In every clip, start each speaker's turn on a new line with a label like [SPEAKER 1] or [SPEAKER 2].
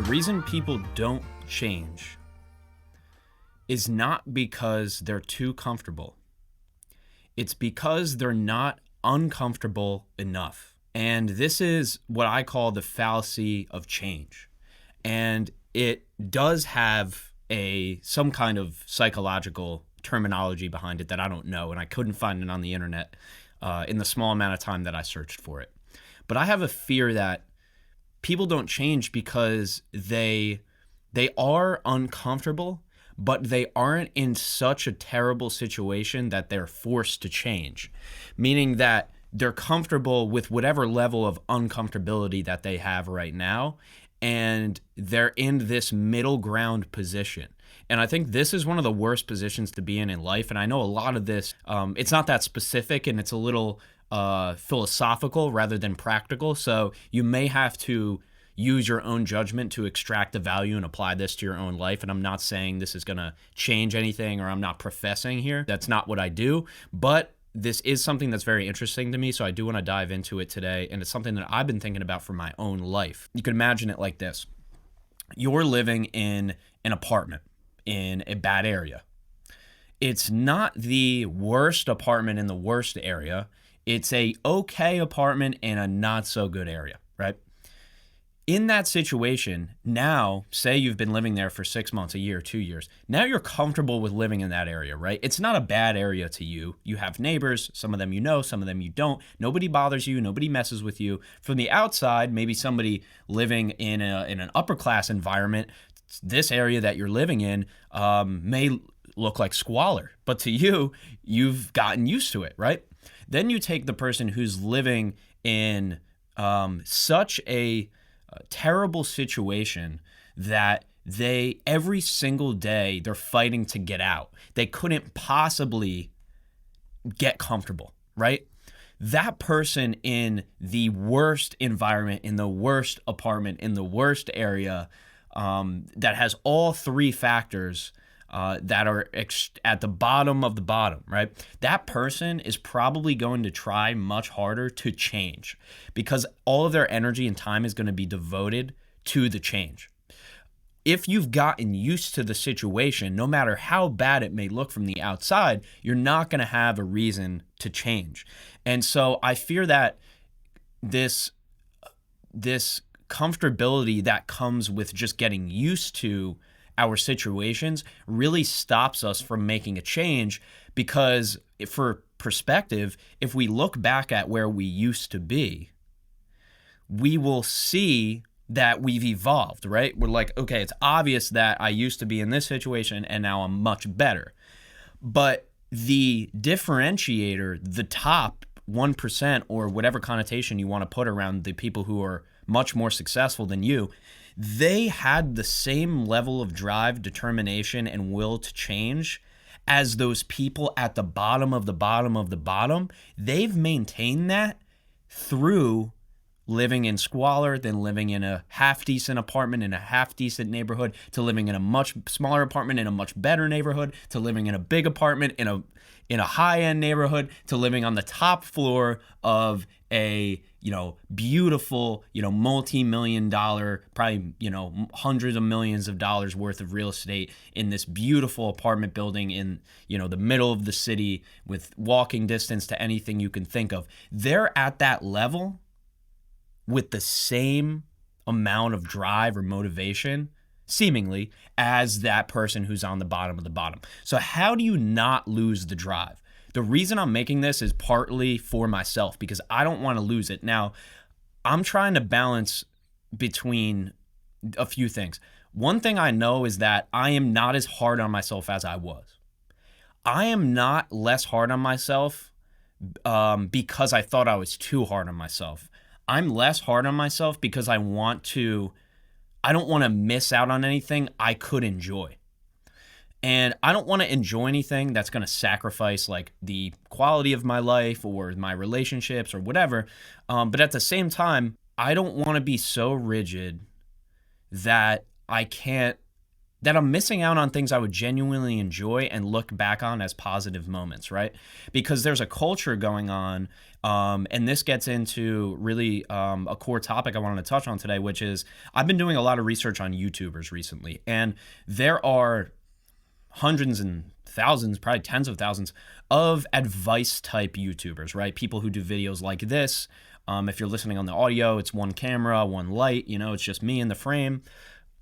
[SPEAKER 1] reason people don't change is not because they're too comfortable. It's because they're not uncomfortable enough. And this is what I call the fallacy of change. And it does have some kind of psychological terminology behind it that I don't know, and I couldn't find it on the internet in the small amount of time that I searched for it. But I have a fear that people don't change because they are uncomfortable, but they aren't in such a terrible situation that they're forced to change, meaning that they're comfortable with whatever level of uncomfortability that they have right now, and they're in this middle ground position. And I think this is one of the worst positions to be in life. And I know a lot of this, it's not that specific, and it's a little philosophical rather than practical. So you may have to use your own judgment to extract the value and apply this to your own life. And I'm not saying this is going to change anything, or I'm not professing here. That's not what I do. But this is something that's very interesting to me, so I do want to dive into it today. And it's something that I've been thinking about for my own life. You can imagine it like this. You're living in an apartment in a bad area. It's not the worst apartment in the worst area. It's a okay apartment in a not so good area, right? In that situation, now, say you've been living there for 6 months, a year, 2 years. Now you're comfortable with living in that area, right? It's not a bad area to you. You have neighbors, some of them you know, some of them you don't. Nobody bothers you, nobody messes with you. From the outside, maybe somebody living in an upper class environment, this area that you're living in may look like squalor. But to you, you've gotten used to it, right? Then you take the person who's living in such a terrible situation that they every single day they're fighting to get out. They couldn't possibly get comfortable, right? That person in the worst environment, in the worst apartment, in the worst area, that has all three factors that are at the bottom of the bottom, right? That person is probably going to try much harder to change because all of their energy and time is going to be devoted to the change. If you've gotten used to the situation, no matter how bad it may look from the outside, you're not going to have a reason to change. And so I fear that this comfortability that comes with just getting used to our situations really stops us from making a change, because for perspective, if we look back at where we used to be, we will see that we've evolved, right? We're like, okay, it's obvious that I used to be in this situation and now I'm much better. But the differentiator, the top 1% or whatever connotation you want to put around the people who are much more successful than you, they had the same level of drive, determination, and will to change as those people at the bottom of the bottom of the bottom. They've maintained that through living in squalor, then living in a half-decent apartment in a half-decent neighborhood, to living in a much smaller apartment in a much better neighborhood, to living in a big apartment in a high-end neighborhood, to living on the top floor of a beautiful, multi-million dollar, probably, hundreds of millions of dollars worth of real estate in this beautiful apartment building in, the middle of the city with walking distance to anything you can think of. They're at that level with the same amount of drive or motivation, seemingly, as that person who's on the bottom of the bottom. So how do you not lose the drive? The reason I'm making this is partly for myself, because I don't want to lose it. Now, I'm trying to balance between a few things. One thing I know is that I am not as hard on myself as I was. I am not less hard on myself because I thought I was too hard on myself. I'm less hard on myself because I don't want to miss out on anything I could enjoy. And I don't want to enjoy anything that's going to sacrifice like the quality of my life or my relationships or whatever. But at the same time, I don't want to be so rigid that that I'm missing out on things I would genuinely enjoy and look back on as positive moments, right? Because there's a culture going on, and this gets into really a core topic I wanted to touch on today, which is I've been doing a lot of research on YouTubers recently, and there are hundreds and thousands, probably tens of thousands of advice type YouTubers, right? People who do videos like this. If you're listening on the audio, it's one camera, one light, it's just me in the frame.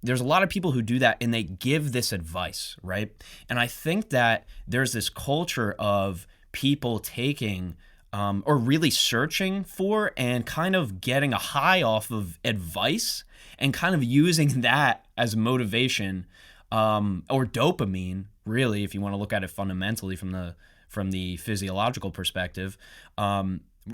[SPEAKER 1] There's a lot of people who do that and they give this advice, right? And I think that there's this culture of people taking or really searching for and kind of getting a high off of advice and kind of using that as motivation or dopamine, really, if you want to look at it fundamentally from the physiological perspective.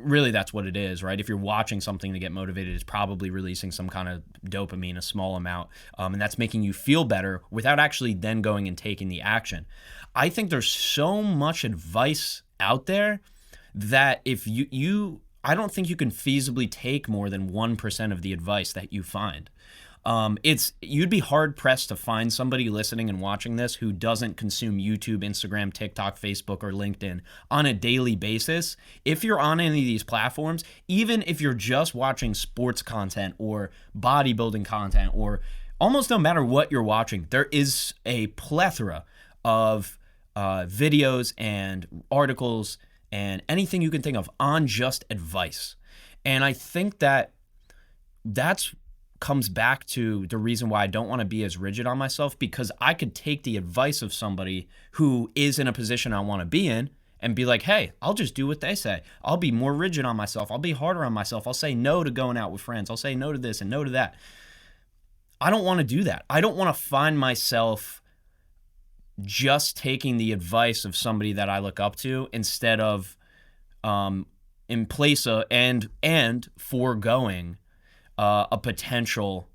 [SPEAKER 1] Really, that's what it is, right? If you're watching something to get motivated, it's probably releasing some kind of dopamine, a small amount, and that's making you feel better without actually then going and taking the action. I think there's so much advice out there that if I don't think you can feasibly take more than 1% of the advice that you find. You'd be hard pressed to find somebody listening and watching this who doesn't consume YouTube, Instagram, TikTok, Facebook, or LinkedIn on a daily basis. If you're on any of these platforms, even if you're just watching sports content or bodybuilding content, or almost no matter what you're watching, there is a plethora of videos and articles and anything you can think of on just advice. And I think that's comes back to the reason why I don't want to be as rigid on myself, because I could take the advice of somebody who is in a position I want to be in and be like, hey, I'll just do what they say. I'll be more rigid on myself. I'll be harder on myself. I'll say no to going out with friends. I'll say no to this and no to that. I don't want to do that. I don't want to find myself just taking the advice of somebody that I look up to instead of in place of and foregoing a potential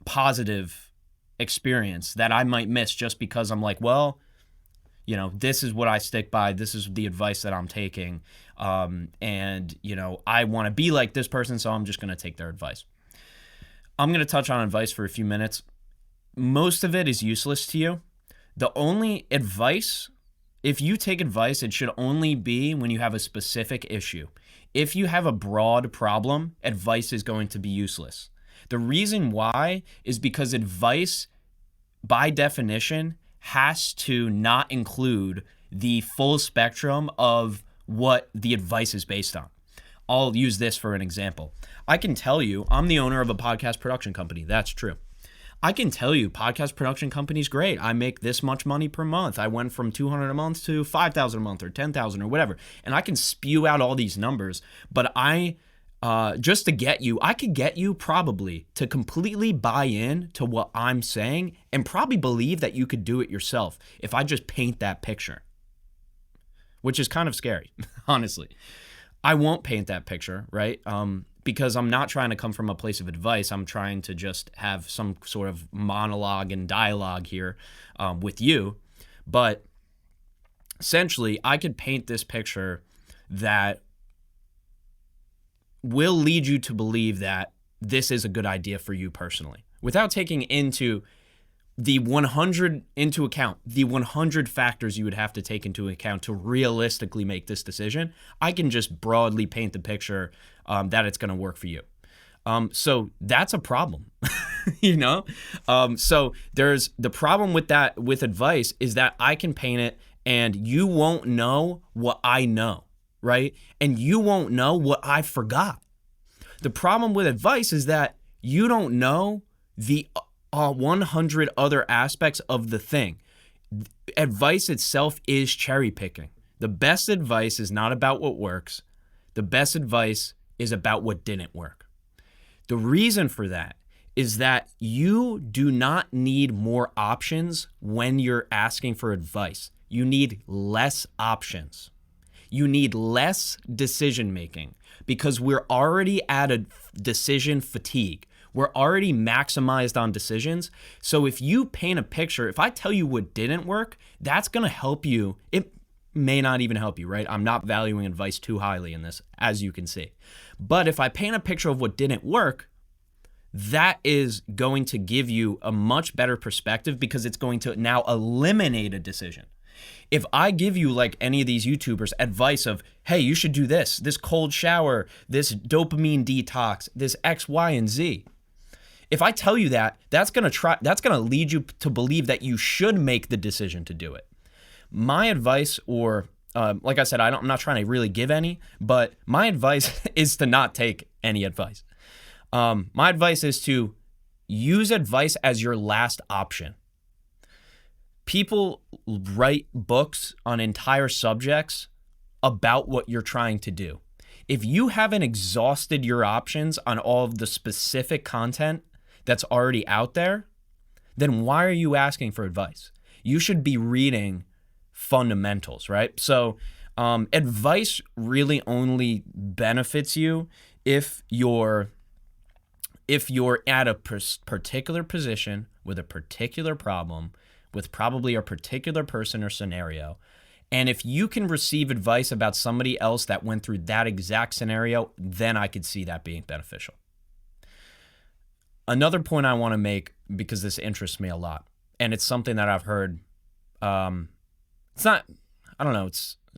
[SPEAKER 1] positive experience that I might miss just because I'm like, well, this is what I stick by. This is the advice that I'm taking. And I want to be like this person, so I'm just going to take their advice. I'm going to touch on advice for a few minutes. Most of it is useless to you. The only advice, if you take advice, it should only be when you have a specific issue. If you have a broad problem, advice is going to be useless. The reason why is because advice, by definition, has to not include the full spectrum of what the advice is based on. I'll use this for an example. I can tell you, I'm the owner of a podcast production company. That's true. I can tell you podcast production company is great. I make this much money per month. I went from $200 a month to $5,000 a month or $10,000 or whatever. And I can spew out all these numbers, but just to get you, I could get you probably to completely buy in to what I'm saying and probably believe that you could do it yourself if I just paint that picture, which is kind of scary, honestly. I won't paint that picture, right? Because I'm not trying to come from a place of advice. I'm trying to just have some sort of monologue and dialogue here with you. But essentially, I could paint this picture that will lead you to believe that this is a good idea for you personally, without taking into the 100 factors you would have to take into account to realistically make this decision. I can just broadly paint the picture that it's going to work for you. So that's a problem, So there's the problem with that, with advice, is that I can paint it and you won't know what I know, right? And you won't know what I forgot. The problem with advice is that you don't know the 100 other aspects of the thing. Advice itself is cherry picking. The best advice is not about what works. The best advice is about what didn't work. The reason for that is that you do not need more options when you're asking for advice. You need less options. You need less decision making because we're already at a decision fatigue. We're already maximized on decisions. So if you paint a picture, if I tell you what didn't work, that's going to help you. It may not even help you, right? I'm not valuing advice too highly in this, as you can see. But if I paint a picture of what didn't work, that is going to give you a much better perspective because it's going to now eliminate a decision. If I give you, like any of these YouTubers, advice of, hey, you should do this cold shower, this dopamine detox, this X, Y, and Z. If I tell you that, that's gonna lead you to believe that you should make the decision to do it. My advice, or like I said, I'm not trying to really give any, but my advice is to not take any advice. My advice is to use advice as your last option. People write books on entire subjects about what you're trying to do. If you haven't exhausted your options on all of the specific content that's already out there, then why are you asking for advice? You should be reading fundamentals, right? So advice really only benefits you if you're at a particular position with a particular problem, with probably a particular person or scenario. And if you can receive advice about somebody else that went through that exact scenario, then I could see that being beneficial. Another point I want to make, because this interests me a lot, and it's something that I've heard, it's not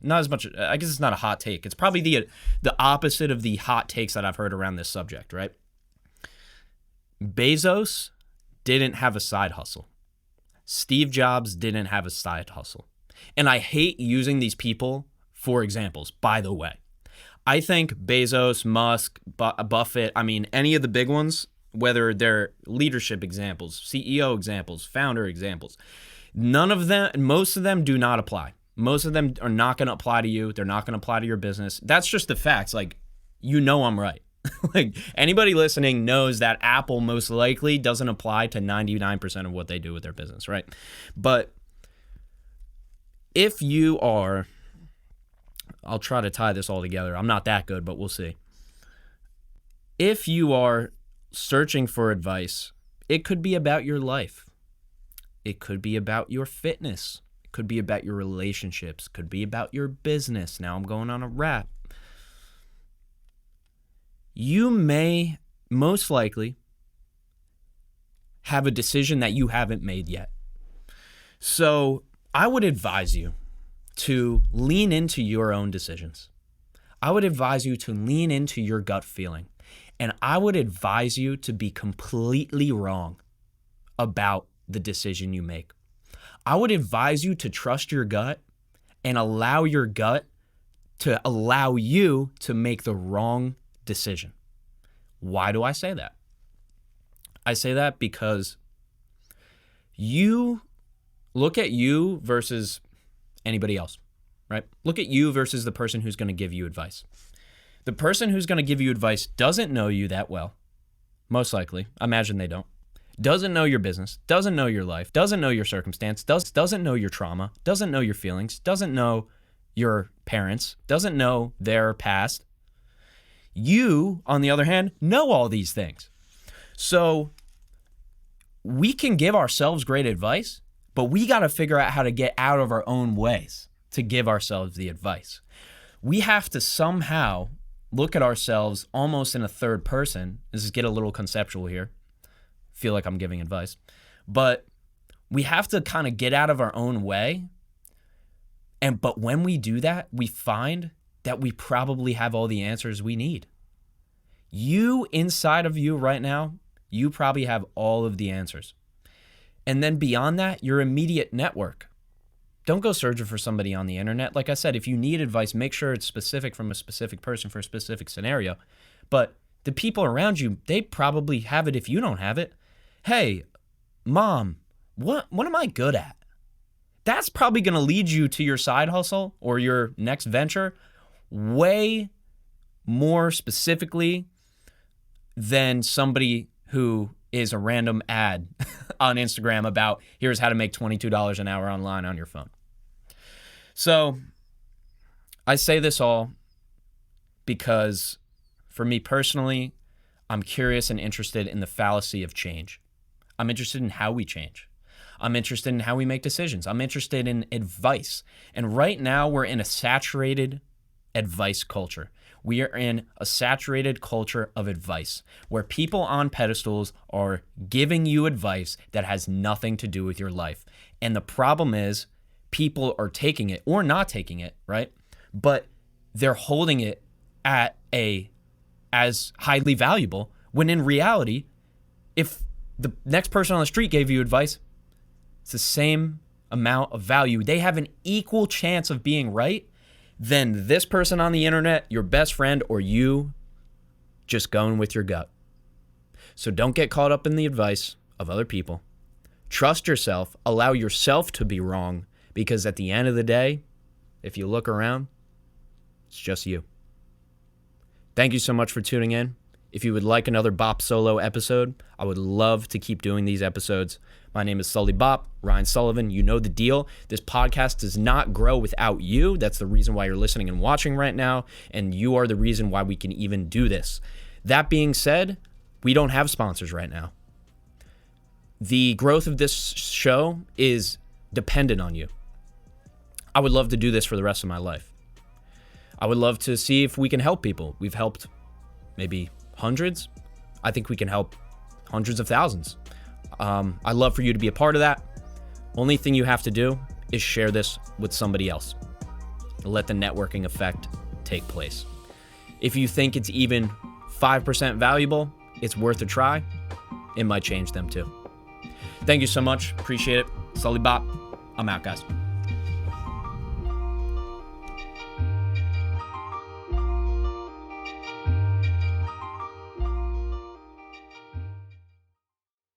[SPEAKER 1] as much, I guess it's not a hot take. It's probably the opposite of the hot takes that I've heard around this subject, right? Bezos didn't have a side hustle. Steve Jobs didn't have a side hustle. And I hate using these people for examples, by the way. I think Bezos, Musk, Buffett, any of the big ones, whether they're leadership examples, CEO examples, founder examples, most of them do not apply. Most of them are not going to apply to you. They're not going to apply to your business. That's just the facts. Like, I'm right. Like, anybody listening knows that Apple most likely doesn't apply to 99% of what they do with their business, right? But if you are, I'll try to tie this all together. I'm not that good, but we'll see. If you are searching for advice, it could be about your life. It could be about your fitness. It could be about your relationships. It could be about your business. Now I'm going on a rap. You may most likely have a decision that you haven't made yet. So I would advise you to lean into your own decisions. I would advise you to lean into your gut feeling. And I would advise you to be completely wrong about the decision you make. I would advise you to trust your gut and allow your gut to allow you to make the wrong decision. Why do I say that? I say that because you look at you versus anybody else, right? Look at you versus the person who's going to give you advice. The person who's going to give you advice doesn't know you that well, most likely. Imagine they don't. Doesn't know your business, doesn't know your life, doesn't know your circumstance, doesn't know your trauma, doesn't know your feelings, doesn't know your parents, doesn't know their past. You, on the other hand, know all these things. So we can give ourselves great advice, but we got to figure out how to get out of our own ways to give ourselves the advice. We have to somehow look at ourselves almost in a third person. This is get a little conceptual here. Feel like I'm giving advice. But we have to kind of get out of our own way. But when we do that, we find that we probably have all the answers we need. You, inside of you right now, you probably have all of the answers. And then beyond that, your immediate network. Don't go searching for somebody on the internet. Like I said, if you need advice, make sure it's specific from a specific person for a specific scenario. But the people around you, they probably have it if you don't have it. Hey, mom, what am I good at? That's probably going to lead you to your side hustle or your next venture way more specifically than somebody who is a random ad on Instagram about here's how to make $22 an hour online on your phone. So I say this all because for me personally, I'm curious and interested in the fallacy of change. I'm interested in how we change. I'm interested in how we make decisions. I'm interested in advice. And right now we're in a saturated advice culture. We are in a saturated culture of advice where people on pedestals are giving you advice that has nothing to do with your life. And the problem is people are taking it or not taking it, right? But they're holding it as highly valuable when in reality, if the next person on the street gave you advice, it's the same amount of value. They have an equal chance of being right than this person on the internet, your best friend, or you just going with your gut. So don't get caught up in the advice of other people. Trust yourself. Allow yourself to be wrong, because at the end of the day, if you look around, it's just you. Thank you so much for tuning in. If you would like another BopSolo episode, I would love to keep doing these episodes. My name is Sully Bop, Ryan Sullivan. You know the deal. This podcast does not grow without you. That's the reason why you're listening and watching right now, and you are the reason why we can even do this. That being said, we don't have sponsors right now. The growth of this show is dependent on you. I would love to do this for the rest of my life. I would love to see if we can help people. We've helped maybe hundreds. I think we can help hundreds of thousands. I'd love for you to be a part of that. Only thing you have to do is share this with somebody else. Let the networking effect take place. If you think it's even 5% valuable, it's worth a try. It might change them too. Thank you so much. Appreciate it. Sully Bop. I'm out, guys.